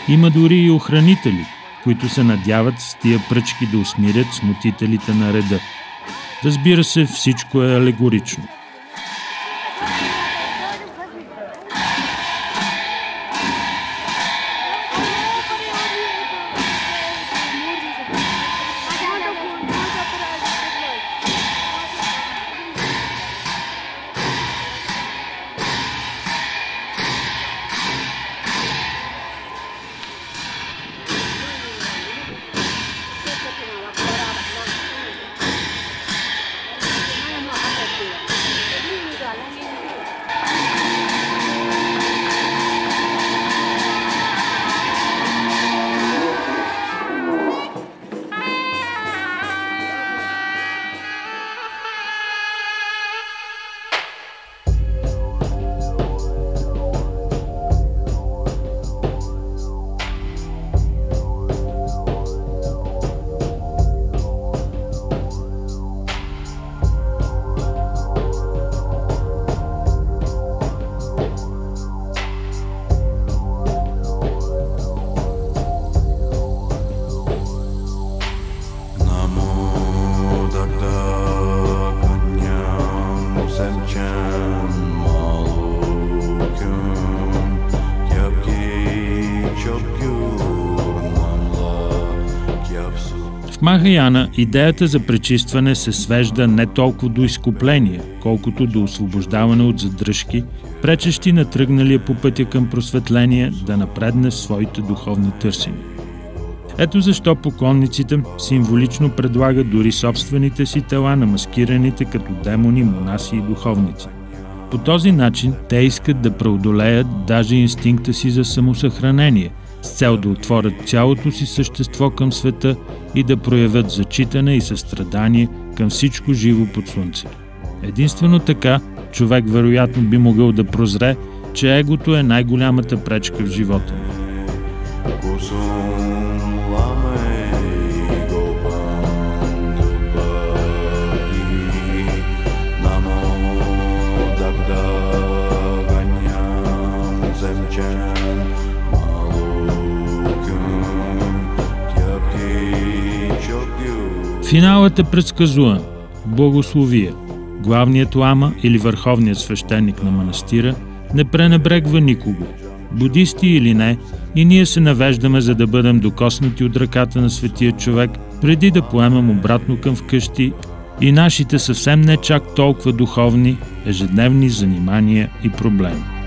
Има дори и охранители, които се надяват с тия пръчки да усмирят смутителите на реда. Разбира се, всичко е алегорично. В Махаяна идеята за пречистване се свежда не толкова до изкупление, колкото до освобождаване от задръжки, пречещи на тръгналия по пътя към просветление да напредне в своите духовни търсения. Ето защо поклонниците символично предлагат дори собствените си тела на маскираните като демони, монаси и духовници. По този начин те искат да преодолеят даже инстинкта си за самосъхранение, с цел да отворят цялото си същество към света и да проявят зачитане и състрадание към всичко живо под слънцето. Единствено така човек вероятно би могъл да прозре, че егото е най-голямата пречка в живота му. Финалът е предсказуем. Благословие. Главният лама или върховният свещеник на манастира не пренебрегва никого. Будисти или не, и ние се навеждаме, за да бъдем докоснати от ръката на светия човек, преди да поемем обратно към вкъщи и нашите съвсем не чак толкова духовни ежедневни занимания и проблеми.